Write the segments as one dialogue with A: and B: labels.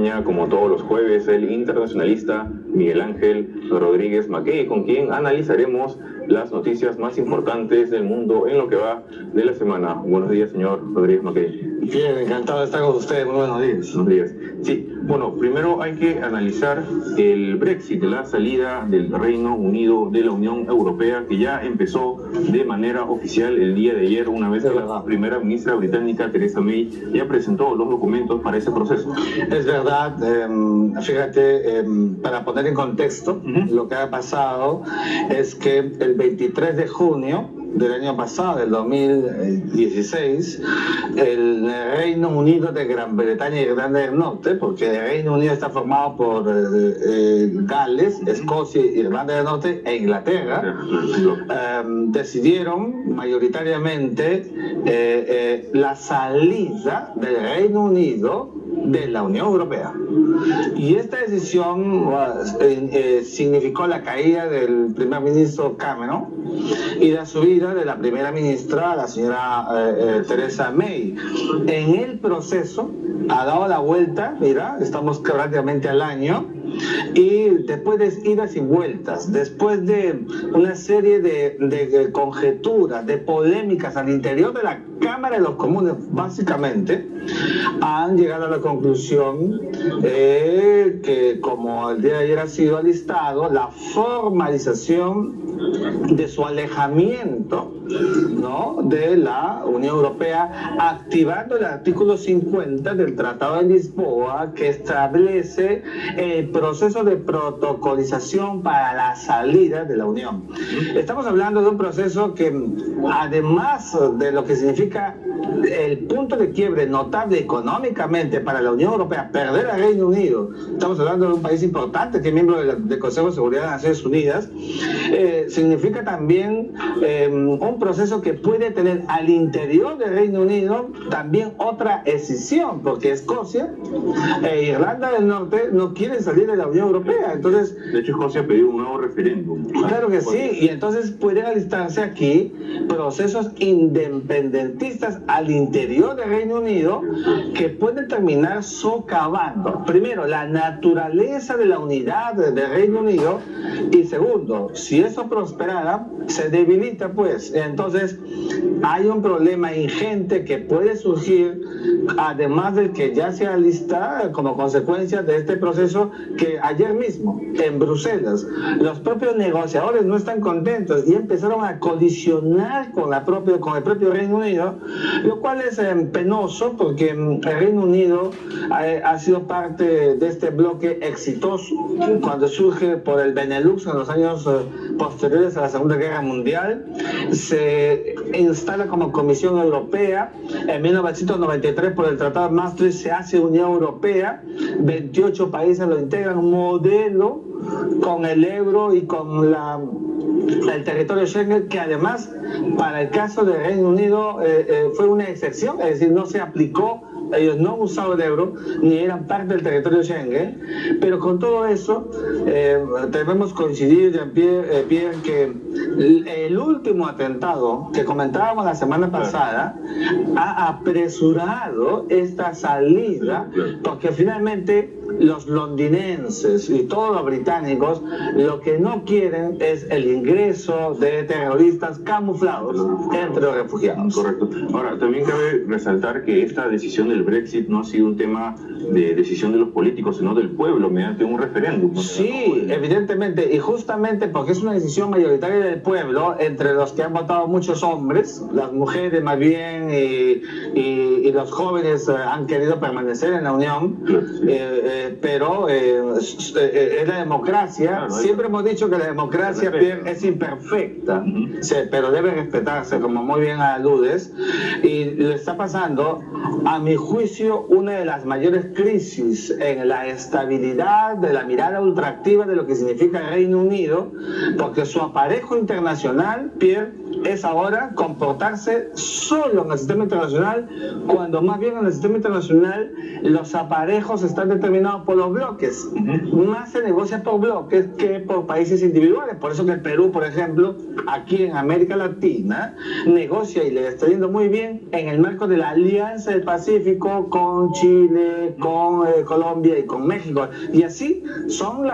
A: acompaña, como todos los jueves, el internacionalista Miguel Ángel Rodríguez Mackey, con quien analizaremos las noticias más importantes del mundo en lo que va de la semana. Buenos días, señor Rodríguez Mackey.
B: Bien, encantado de estar con ustedes. Muy buenos días.
A: Buenos días. Sí, bueno, primero hay que analizar el Brexit, la salida del Reino Unido de la Unión Europea, que ya empezó de manera oficial el día de ayer, una vez que la primera ministra británica, Theresa May, ya presentó los documentos para ese proceso.
B: Es verdad, fíjate, para poner en contexto, lo que ha pasado es que el 23 de junio del año pasado, del 2016, el Reino Unido de Gran Bretaña y Irlanda del Norte, porque el Reino Unido está formado por Gales, Escocia, Irlanda del Norte e Inglaterra, decidieron mayoritariamente la salida del Reino Unido de la Unión Europea. Y esta decisión significó la caída del primer ministro Cameron y la subida de la primera ministra, la señora Theresa May. En el proceso ha dado la vuelta, mira, estamos prácticamente al año, y después de idas y vueltas, después de una serie de conjeturas, de polémicas al interior de la Cámara de los Comunes, básicamente, han llegado a la conclusión que, como el día de ayer ha sido alistado, la formalización de su alejamiento, ¿no?, de la Unión Europea, activando el artículo 50 del Tratado de Lisboa, que establece el proceso de protocolización para la salida de la Unión. Estamos hablando de un proceso que, además de lo que significa el punto de quiebre notable económicamente para la Unión Europea, perder al Reino Unido, estamos hablando de un país importante que es miembro del Consejo de Seguridad de las Naciones Unidas, significa también un proceso que puede tener al interior del Reino Unido también otra escisión, porque Escocia e Irlanda del Norte no quieren salir de la Unión Europea. Entonces,
A: de hecho, Escocia ha pedido un nuevo referéndum.
B: Claro que sí, y entonces pueden alistarse aquí procesos independentistas al interior del Reino Unido que pueden terminar socavando, primero, la naturaleza de la unidad del Reino Unido, y segundo, si eso prosperara, se debilita, pues. Entonces, hay un problema ingente que puede surgir, además del que ya se alista como consecuencia de este proceso, que ayer mismo, en Bruselas, los propios negociadores no están contentos y empezaron a colisionar con el propio Reino Unido, lo cual es penoso, porque el Reino Unido ha sido parte de este bloque exitoso cuando surge por el Benelux en los años posteriores a la Segunda Guerra Mundial. Se instala como Comisión Europea. En 1993, por el Tratado de Maastricht, se hace Unión Europea. 28 países lo integran, un modelo con el euro y con el territorio Schengen, que además, para el caso del Reino Unido, fue una excepción, es decir, no se aplicó. Ellos no han usado el euro, ni eran parte del territorio Schengen, pero con todo eso debemos coincidir, Jean-Pierre, que el último atentado que comentábamos la semana pasada ha apresurado esta salida, porque finalmente los londinenses y todos los británicos lo que no quieren es el ingreso de terroristas camuflados entre los refugiados.
A: Correcto. Ahora, también cabe resaltar que esta decisión del Brexit no ha sido un tema de decisión de los políticos, sino del pueblo, mediante un referéndum, ¿no?
B: Sí, evidentemente, y justamente porque es una decisión mayoritaria del pueblo, entre los que han votado muchos hombres, las mujeres más bien, y los jóvenes han querido permanecer en la Unión, pero es la democracia. Claro, siempre hemos dicho que la democracia es imperfecta, sí, pero debe respetarse, como muy bien aludes, y le está pasando, a mi juicio, una de las mayores crisis en la estabilidad de la mirada ultraactiva de lo que significa el Reino Unido, porque su aparejo internacional, Pierre, es ahora comportarse solo en el sistema internacional, cuando más bien en el sistema internacional los aparejos están determinados por los bloques. Más se negocia por bloques que por países individuales. Por eso que el Perú, por ejemplo, aquí en América Latina, negocia y le está yendo muy bien en el marco de la Alianza del Pacífico con Chile, con Colombia y con México. Y así son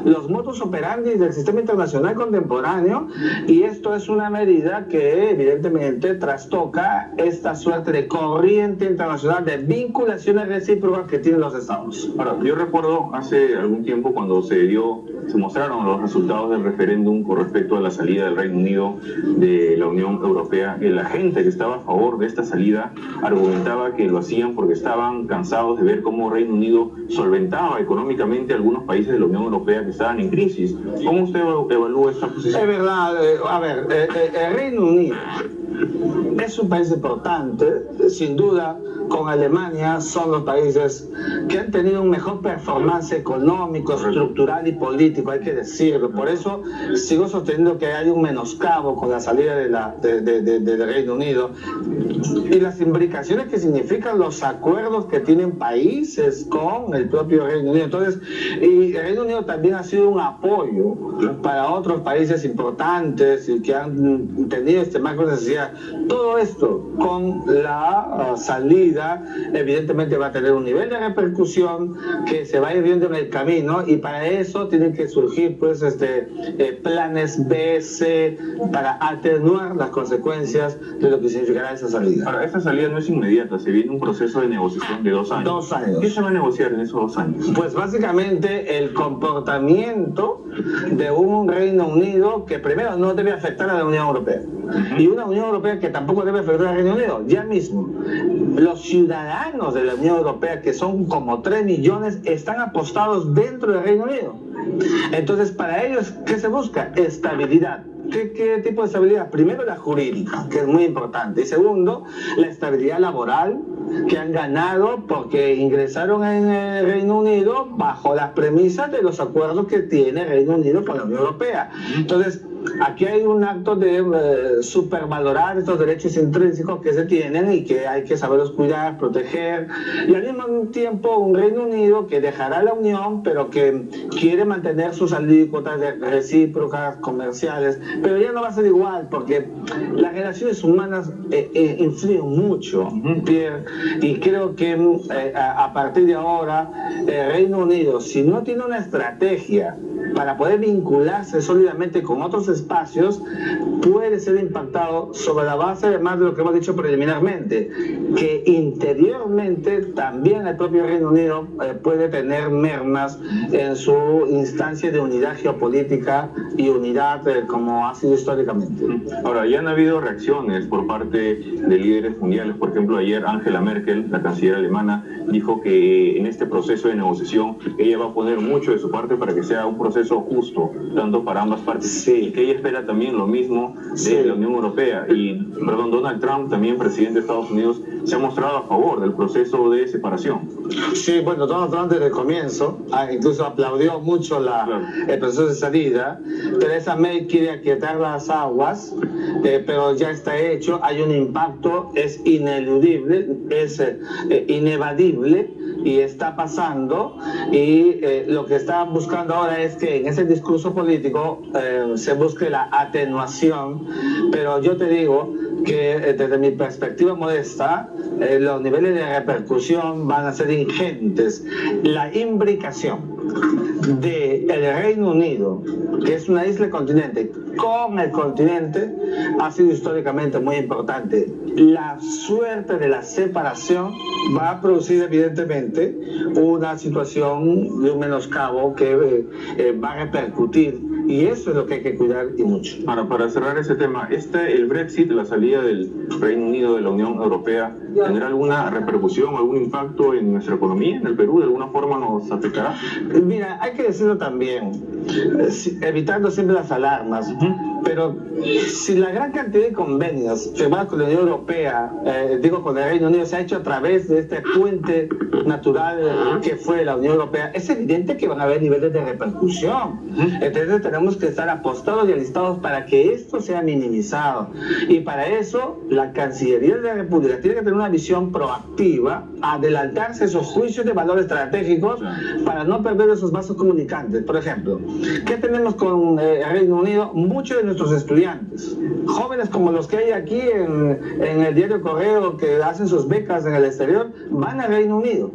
B: los modus operandi del sistema internacional contemporáneo, y esto es una medida que evidentemente trastoca esta suerte de corriente internacional de vinculaciones recíprocas que tienen los estados.
A: Ahora, yo recuerdo hace algún tiempo cuando se mostraron los resultados del referéndum con respecto a la salida del Reino Unido de la Unión Europea, que la gente que estaba a favor de esta salida argumentaba que lo hacían porque estaban cansados de ver cómo Reino Unido solventaba económicamente a algunos países de la Unión Europea que estaban en crisis. ¿Cómo usted evalúa esta posición?
B: Es verdad, a ver, el Reino Unido es un país importante, sin duda. Con Alemania son los países que han tenido un mejor performance económico, estructural y político, hay que decirlo. Por eso sigo sosteniendo que hay un menoscabo con la salida del Reino Unido y las implicaciones que significan los acuerdos que tienen países con el propio Reino Unido. Entonces, y el Reino Unido también ha sido un apoyo para otros países importantes y que han tenido este marco de necesidad. Todo esto con la salida evidentemente va a tener un nivel de repercusión que se va a ir viendo en el camino, y para eso tienen que surgir pues planes B, C, para atenuar las consecuencias de lo que significará esa salida.
A: Ahora, esta salida no es inmediata, se viene un proceso de negociación de 2 años.
B: 2 años.
A: ¿Qué se va a negociar en esos 2 años?
B: Pues básicamente el comportamiento de un Reino Unido que primero no debe afectar a la Unión Europea, y una Unión Europea que tampoco debe afectar al Reino Unido. Ya mismo los ciudadanos de la Unión Europea, que son como 3 millones, están apostados dentro del Reino Unido. Entonces, para ellos, ¿qué se busca? Estabilidad. ¿Qué tipo de estabilidad? Primero, la jurídica, que es muy importante. Y segundo, la estabilidad laboral que han ganado porque ingresaron en el Reino Unido bajo las premisas de los acuerdos que tiene el Reino Unido con la Unión Europea. Entonces, aquí hay un acto de supervalorar estos derechos intrínsecos que se tienen y que hay que saberlos cuidar, proteger, y al mismo tiempo un Reino Unido que dejará la Unión, pero que quiere mantener sus alícuotas recíprocas, comerciales, pero ya no va a ser igual, porque las relaciones humanas influyen mucho, Pierre, y creo que a partir de ahora el Reino Unido, si no tiene una estrategia para poder vincularse sólidamente con otros espacios, puede ser impactado sobre la base, además de lo que hemos dicho preliminarmente, que interiormente también el propio Reino Unido puede tener mermas en su instancia de unidad geopolítica y unidad como ha sido históricamente.
A: Ahora, ya han habido reacciones por parte de líderes mundiales. Por ejemplo, ayer Angela Merkel, la canciller alemana, dijo que en este proceso de negociación ella va a poner mucho de su parte para que sea un proceso justo, tanto para ambas partes.
B: Sí.
A: Y que ella espera también lo mismo de la Unión Europea. Y, Donald Trump, también presidente de Estados Unidos, se ha mostrado a favor del proceso de separación.
B: Sí, bueno, Donald Trump desde el comienzo incluso aplaudió mucho el proceso de salida. Theresa May quiere aquietar las aguas, pero ya está hecho, hay un impacto, es ineludible, es inevadible, y está pasando, y lo que está buscando ahora es que en ese discurso político se busque la atenuación, pero yo te digo que desde mi perspectiva modesta, los niveles de repercusión van a ser ingentes. La imbricación del Reino Unido, que es una isla continente, con el continente, ha sido históricamente muy importante. La suerte de la separación va a producir evidentemente una situación de un menoscabo que va a repercutir, y eso es lo que hay que cuidar y mucho.
A: Ahora, para cerrar ese tema, el Brexit, la salida del Reino Unido de la Unión Europea, ¿tendrá alguna repercusión, algún impacto en nuestra economía, en el Perú? ¿De alguna forma nos afectará?
B: Mira, hay que decirlo también, evitando siempre las alarmas. Pero si la gran cantidad de convenios firmados con la Unión Europea, con el Reino Unido, se ha hecho a través de este puente natural que fue la Unión Europea, es evidente que van a haber niveles de repercusión. Entonces tenemos que estar apostados y alistados para que esto sea minimizado. Y para eso, la Cancillería de la República tiene que tener una visión proactiva, adelantarse esos juicios de valor estratégicos para no perder esos vasos comunicantes. Por ejemplo, ¿qué tenemos con el Reino Unido? Muchos de nuestros estudiantes, jóvenes como los que hay aquí en el diario Correo, que hacen sus becas en el exterior, van al Reino Unido.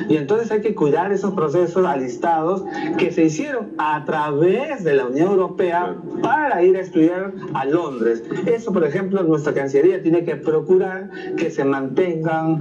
B: Y entonces hay que cuidar esos procesos alistados que se hicieron a través de la Unión Europea para ir a estudiar a Londres. Eso, por ejemplo, nuestra Cancillería tiene que procurar que se mantengan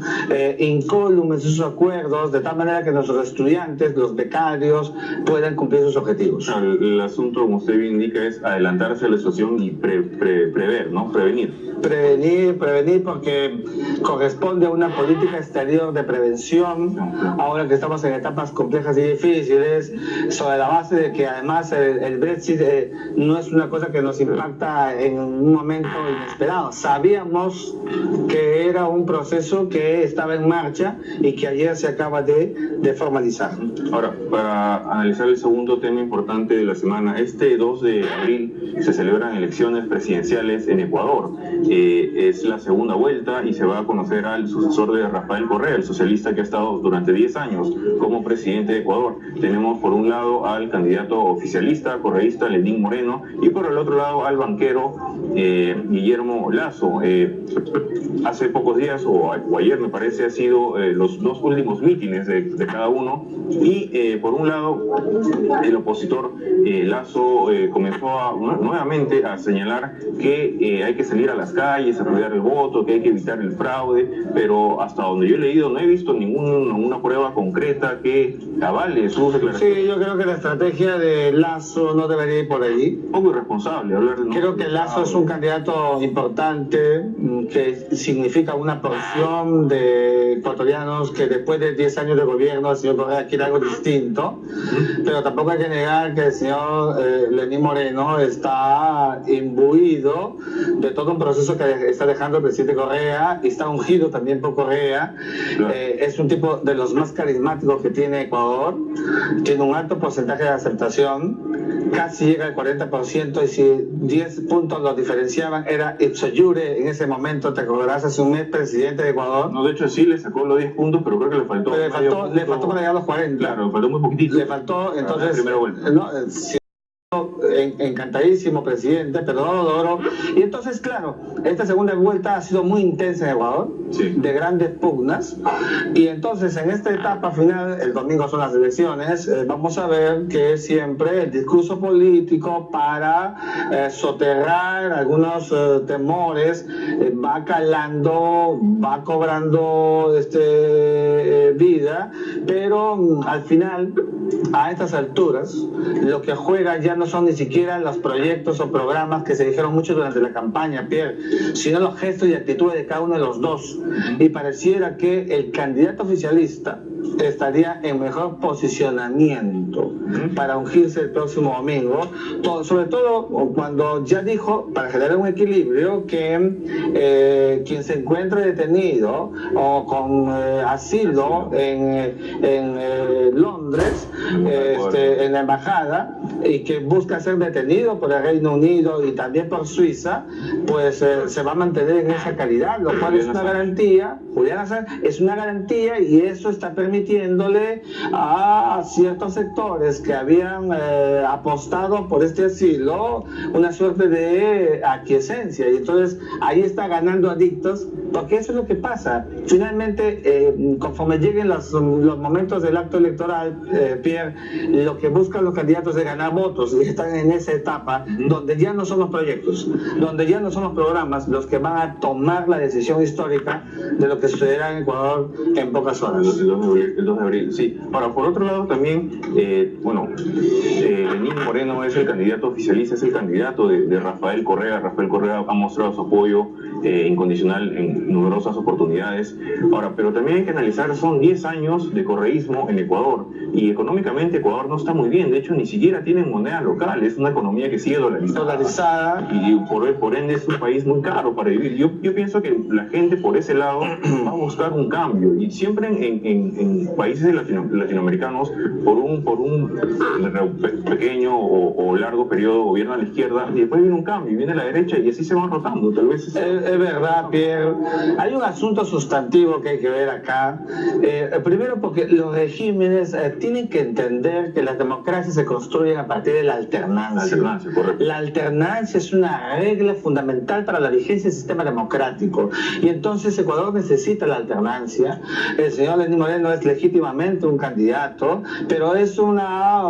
B: incólumes esos acuerdos, de tal manera que nuestros estudiantes, los becarios, puedan cumplir sus objetivos.
A: El asunto, como usted bien indica, es adelantarse a la situación y prever, ¿no? Prevenir.
B: Prevenir porque corresponde a una política exterior de prevención, ahora que estamos en etapas complejas y difíciles, sobre la base de que además el Brexit no es una cosa que nos impacta en un momento inesperado. Sabíamos que era un proceso que estaba en marcha y que ayer se acaba de formalizar.
A: Ahora, para analizar el segundo tema importante de la semana, este 2 de abril se celebran elecciones presidenciales en Ecuador. Es la segunda vuelta y se va a conocer al sucesor de Rafael Correa, el socialista que ha estado durante 10 años como presidente de Ecuador. Tenemos por un lado al candidato oficialista, correísta, Lenín Moreno, y por el otro lado al banquero Guillermo Lasso. Hace pocos días, o ayer me parece, ha sido los dos últimos mítines de cada uno, y por un lado el opositor Lasso comenzó nuevamente a señalar que hay que salir a las calles a cuidar el voto, que hay que evitar el fraude, pero hasta donde yo he leído no he visto ninguna prueba concreta que avale sus declaraciones.
B: Sí, yo creo que la estrategia de Lasso no debería ir por allí.
A: Un poco irresponsable hablar de...
B: Creo que Lasso es un candidato importante que significa una porción de ecuatorianos que después de 10 años de gobierno el señor Correa quiere algo distinto, pero tampoco hay que negar que el señor Lenín Moreno está imbuido de todo un proceso que está dejando el presidente Correa y está ungido también por Correa. Claro. Es un tipo de los más carismáticos que tiene Ecuador, tiene un alto porcentaje de aceptación, casi llega al 40%, y si 10 puntos lo diferenciaban era ipso iure en ese momento, te acordarás, hace un mes presidente de Ecuador.
A: No, de hecho sí le sacó los 10 puntos, pero creo que le faltó.
B: Le faltó para llegar a los 40.
A: Claro, le faltó muy poquitito.
B: Le faltó, entonces...
A: La primera vuelta.
B: Encantadísimo presidente, pero no lo logró. Y entonces, claro, esta segunda vuelta ha sido muy intensa en Ecuador, sí, de grandes pugnas, y entonces en esta etapa final, el domingo son las elecciones, vamos a ver que siempre el discurso político para soterrar algunos temores va calando, va cobrando vida, pero al final, a estas alturas, lo que juega ya no son ni siquiera los proyectos o programas que se dijeron mucho durante la campaña, Pierre, sino los gestos y actitudes de cada uno de los dos. Y pareciera que el candidato oficialista estaría en mejor posicionamiento para ungirse el próximo domingo, sobre todo cuando ya dijo, para generar un equilibrio, que quien se encuentre detenido o con asilo en Londres, en la embajada, y que busca ser detenido por el Reino Unido y también por Suiza, pues se va a mantener en esa calidad, lo cual es una garantía. Julián Assange es una garantía, y eso está permitiéndole a ciertos sectores que habían apostado por este asilo una suerte de aquiescencia, y entonces ahí está ganando adictos, porque eso es lo que pasa. Finalmente, conforme lleguen los momentos del acto electoral, Pierre, lo que buscan los candidatos es ganar votos, y están en esa etapa donde ya no son los proyectos, donde ya no son los programas los que van a tomar la decisión histórica de lo que sucederá en Ecuador en pocas horas.
A: El 2 de abril. El 2 de abril, sí. Ahora, por otro lado también, Lenín Moreno es el candidato oficialista, es el candidato de Rafael Correa. Rafael Correa ha mostrado su apoyo incondicional en numerosas oportunidades. Ahora, pero también hay que analizar, son 10 años de correísmo en Ecuador, y económicamente Ecuador no está muy bien. De hecho, ni siquiera tienen moneda local, es una economía que sigue dolarizada y por ende es un país muy caro para vivir. Yo pienso que la gente por ese lado va a buscar un cambio, y siempre en países latinoamericanos, por un pequeño o largo periodo gobierna la izquierda y después viene un cambio y viene la derecha, y así se van rotando. Tal vez
B: es verdad, Pierre. Hay un asunto sustantivo que hay que ver acá. Primero, porque los regímenes tienen que entender que las democracias se construyen a partir de la alternancia. La alternancia es una regla fundamental para la vigencia del sistema democrático, y entonces Ecuador necesita la alternancia. El señor Lenín Moreno es legítimamente un candidato, pero es una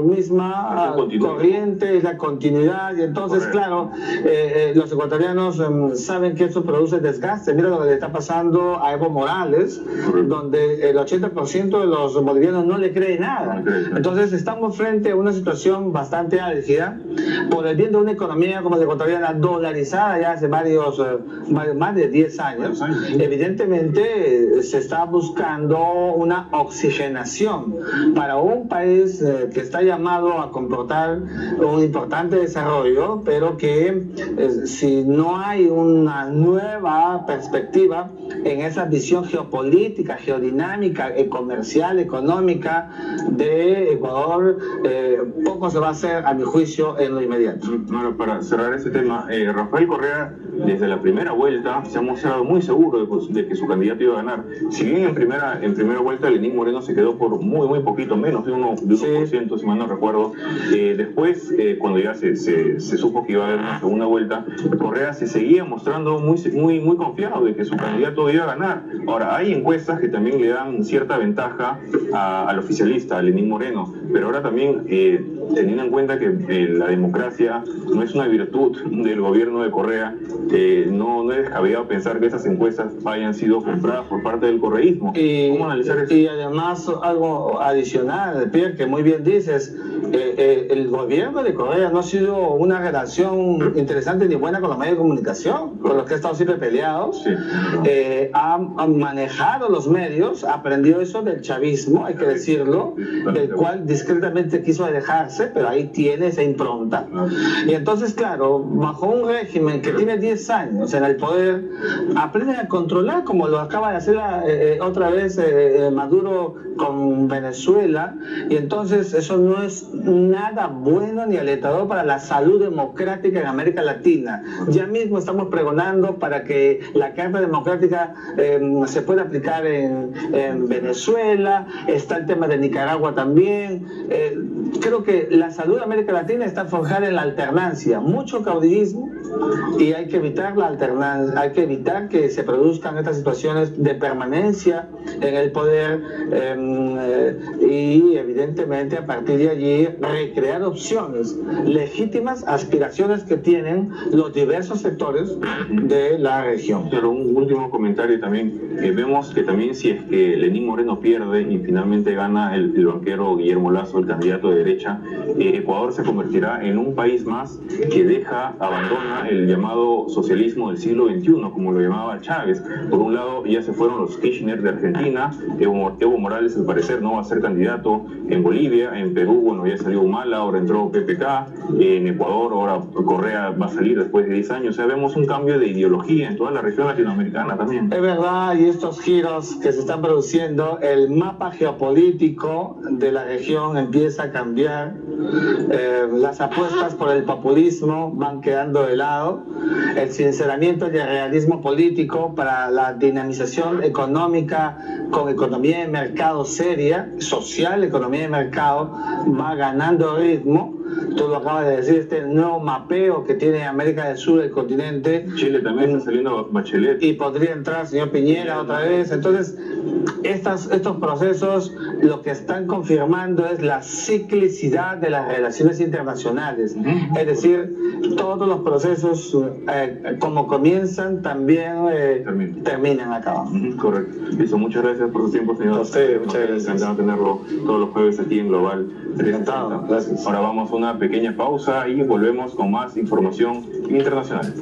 B: misma corriente, es la continuidad, y entonces, claro, los ecuatorianos saben que eso produce desgaste. Mira lo que le está pasando a Evo Morales, donde el 80% de los bolivianos no le cree nada. Entonces estamos frente a una situación bastante álgida por el bien de una economía como la ecuatoriana, dolarizada ya hace más de 10 años. Evidentemente se está buscando una oxigenación para un país que está llamado a comportar un importante desarrollo, pero que si no hay una nueva perspectiva en esa visión geopolítica, geodinámica, comercial, económica de Ecuador, poco se va a hacer, a mi juicio, en lo inmediato.
A: Bueno, para cerrar ese tema, Rafael Correa desde la primera vuelta se ha mostrado muy seguro de que su candidato iba a ganar. Si bien en primera vuelta Lenín Moreno se quedó por muy poquito, menos de 1%, si mal no recuerdo. Después, cuando ya se supo que iba a haber una segunda vuelta, Correa se seguía mostrando muy confiado de que su candidato iba a ganar. Ahora, hay encuestas que también le dan cierta ventaja al oficialista, a Lenín Moreno, pero ahora también, teniendo en cuenta que la democracia no es una virtud del gobierno de Correa, no es descabellado pensar que esas encuestas hayan sido compradas por parte del correísmo. ¿Cómo analizar eso?
B: Y además, algo adicional, Pierre, que muy bien dices, el gobierno de Correa no ha sido una relación interesante ni buena con los medios de comunicación, con los que ha estado siempre peleados.
A: Sí.
B: Ha manejado los medios, aprendió eso del chavismo, hay que decirlo, del cual discretamente quiso alejarse, pero ahí tiene esa impronta. Y entonces, claro, bajo un régimen que tiene 10 años en el poder, aprenden a controlar, como lo acaba de hacer otra vez Maduro con Venezuela, y entonces eso no es nada bueno ni alentador para la salud democrática en América Latina. Ya mismo estamos pregonando para que la Carta Democrática se pueda aplicar en Venezuela. Está el tema de Nicaragua también. Creo que la salud de América Latina está forjada en la alternancia, mucho caudillismo, y hay que evitar la alternancia, hay que evitar que se produzcan estas situaciones de permanencia en el poder, y evidentemente a partir de allí recrear opciones legítimas, aspiraciones que tienen los diversos sectores de la región.
A: Pero un último comentario también, vemos que también si es que Lenín Moreno pierde y finalmente gana el banquero Guillermo Lasso, el candidato de derecha, Ecuador se convertirá en un país más que abandona el llamado socialismo del siglo XXI, como lo llamaba Chávez. Por un lado ya se fueron los Kirchner de Argentina, Evo Morales al parecer no va a ser candidato en Bolivia, en Perú, bueno, ya salió Humala, ahora entró PPK, en Ecuador ahora Correa va a salir después de 10 años. O sea, vemos un cambio de ideología en toda la región latinoamericana también.
B: Es verdad, y estos giros que se están produciendo, el mapa geopolítico de la región empieza a cambiar, las apuestas por el populismo van quedando de lado, el sinceramiento y el realismo político para la dinamización económica con economía de mercado seria, social, economía de mercado, va ganando ritmo, tú lo acabas de decir, este nuevo mapeo que tiene América del Sur, el continente.
A: Chile también está saliendo Bachelet.
B: Y podría entrar el señor Piñera otra vez. Entonces, estos procesos lo que están confirmando es la ciclicidad de las relaciones internacionales. Es decir, todos los procesos, como comienzan, también terminan acá.
A: Correcto. Listo, muchas gracias por su tiempo, señor.
B: A usted, muchas gracias.
A: Encantado de tenerlo todos los jueves aquí en Global 360.
B: Encantado, gracias.
A: Ahora vamos a una pequeña pausa y volvemos con más información internacional.